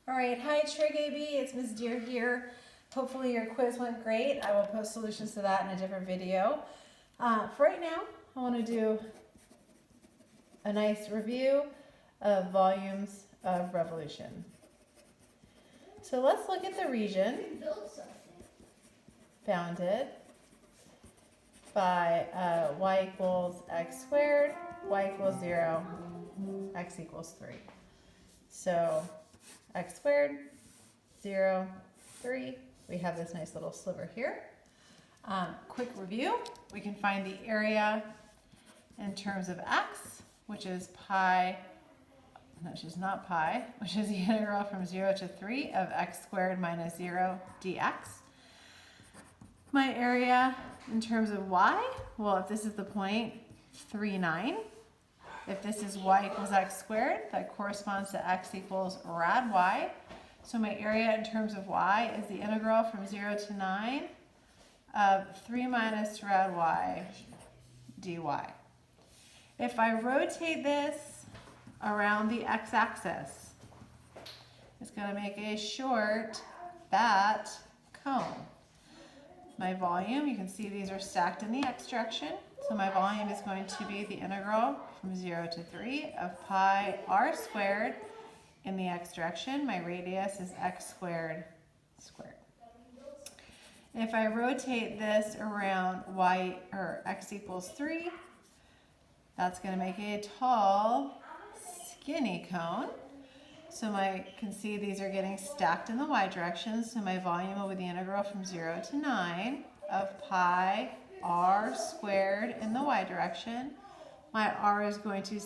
All right, hi Trig AB, it's Ms. Deer here. Hopefully your quiz went great. I will post solutions to that in a different video. For right now, I want to do a nice review of volumes of revolution. So let's look at the region bounded by y equals x squared, y equals 0, x equals 3. So x squared, 0, 3. We have this nice little sliver here. Quick review, we can find the area in terms of x, which is pi, no, which is not pi, which is the integral from 0 to 3 of x squared minus 0 dx. My area in terms of y, well, if this is the point, 3, 9. If this is y equals x squared, that corresponds to x equals rad y. So my area in terms of y is the integral from 0 to 9 of 3 minus rad y dy. If I rotate this around the x-axis, it's going to make a short bat cone. My volume, you can see these are stacked in the x direction. So my volume is going to be the integral from 0 to 3 of pi r squared in the x direction. My radius is x squared squared. If I rotate this around y or x equals 3, that's going to make a tall, skinny cone. So I can see these are getting stacked in the y direction. So my volume will be the integral from 0 to 9 of pi r squared in the y direction. My r is going to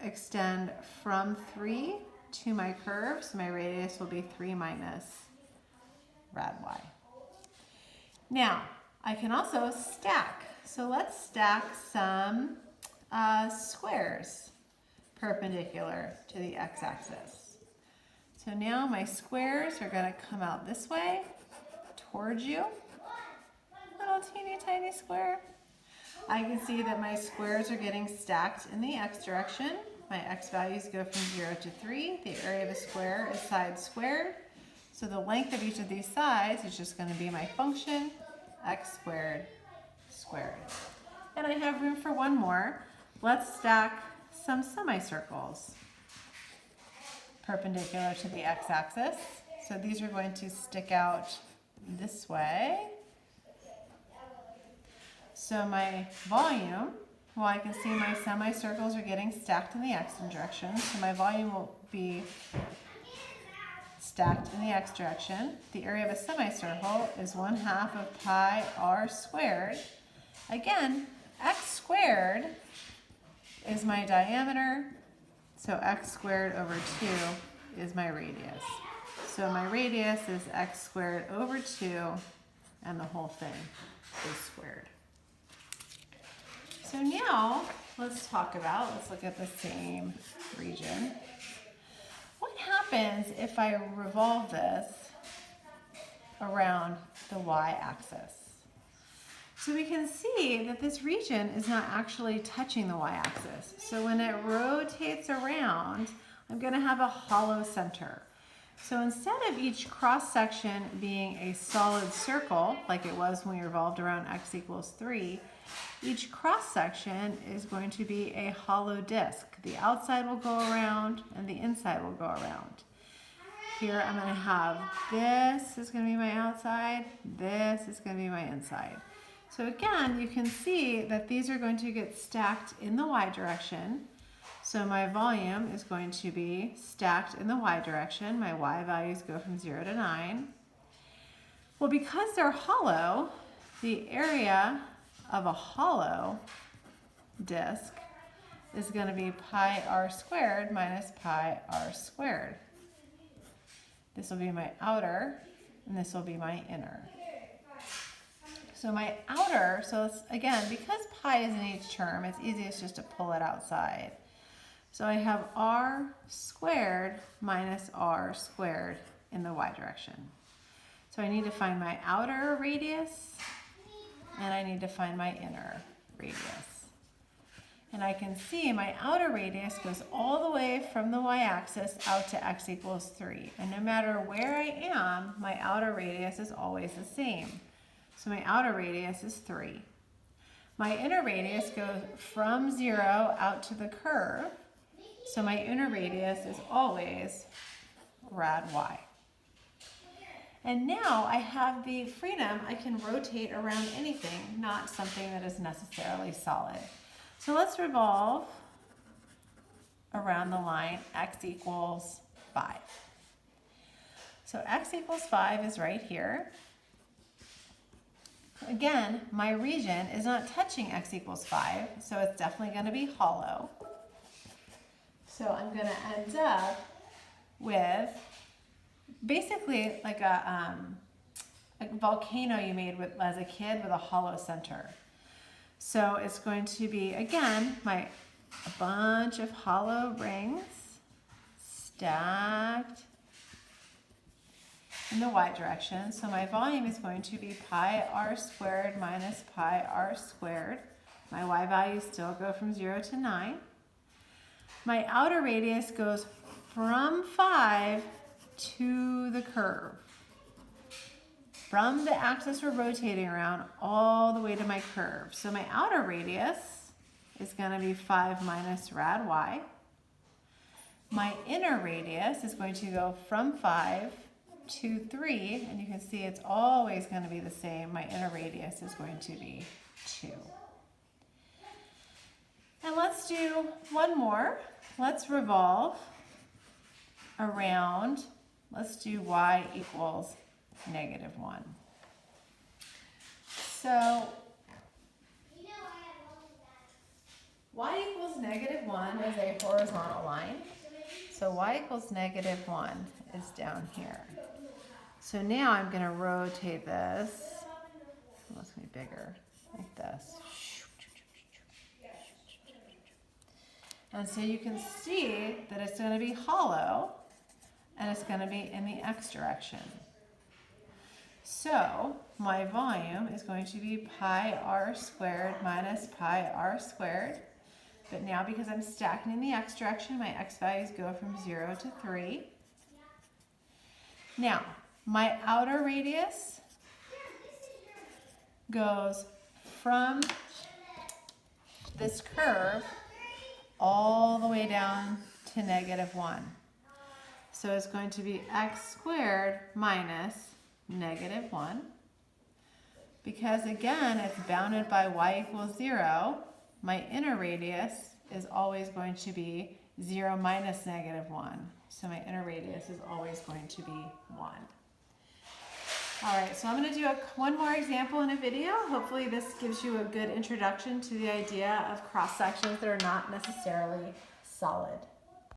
extend from 3 to my curve, so my radius will be 3 minus rad y. Now, I can also stack. So let's stack some squares perpendicular to the x-axis. So now my squares are going to come out this way towards you. Little teeny tiny square. I can see that my squares are getting stacked in the x direction. My x values go from 0 to 3. The area of a square is side squared. So the length of each of these sides is just going to be my function, x squared squared. And I have room for one more. Let's stack some semicircles perpendicular to the x-axis. So these are going to stick out this way. So my volume, well, I can see my semicircles are getting stacked in the x direction. So my volume will be stacked in the x direction. The area of a semicircle is 1/2 of pi r squared. Again, x squared is my diameter, so x squared over 2 is my radius. So my radius is x squared over 2, and the whole thing is squared. So now, let's look at the same region. What happens if I revolve this around the y-axis? So we can see that this region is not actually touching the y-axis. So when it rotates around, I'm going to have a hollow center. So instead of each cross-section being a solid circle, like it was when we revolved around x equals 3, each cross-section is going to be a hollow disc. The outside will go around and the inside will go around. Here I'm going to have this is going to be my outside, this is going to be my inside. So again, you can see that these are going to get stacked in the y direction. So my volume is going to be stacked in the y direction. My y values go from 0 to 9. Well, because they're hollow, the area of a hollow disk is going to be pi r squared minus pi r squared. This will be my outer, and this will be my inner. So my outer, so it's, again, because pi is in each term, it's easiest just to pull it outside. So I have r squared minus r squared in the y direction. So I need to find my outer radius, and I need to find my inner radius. And I can see my outer radius goes all the way from the y-axis out to x equals 3. And no matter where I am, my outer radius is always the same. So my outer radius is 3. My inner radius goes from 0 out to the curve. So my inner radius is always rad y. And now I have the freedom, I can rotate around anything, not something that is necessarily solid. So let's revolve around the line x equals 5. So x equals 5 is right here. Again, my region is not touching x equals 5, so it's definitely going to be hollow. So I'm going to end up with basically like a volcano you made as a kid with a hollow center. So it's going to be, again, a bunch of hollow rings stacked in the y direction. So my volume is going to be pi r squared minus pi r squared. My y values still go from 0 to 9. My outer radius goes from 5 to the curve. From the axis we're rotating around all the way to my curve. So my outer radius is going to be 5 minus rad y. My inner radius is going to go from 5 to 3, and you can see it's always going to be the same. My inner radius is going to be 2. And let's do one more. Let's revolve around, let's do y equals -1. So y equals -1 is a horizontal line. So y equals -1 is down here. So now I'm going to rotate this. Let's make it bigger, like this. And so you can see that it's going to be hollow, and it's going to be in the x direction. So my volume is going to be pi r squared minus pi r squared. But now because I'm stacking in the x direction, my x values go from 0 to 3. Now, my outer radius goes from this curve all the way down to -1. So it's going to be x squared minus -1. Because again, it's bounded by y equals 0, my inner radius is always going to be 0 minus -1. So my inner radius is always going to be 1. All right, so I'm going to do one more example in a video. Hopefully this gives you a good introduction to the idea of cross sections that are not necessarily solid.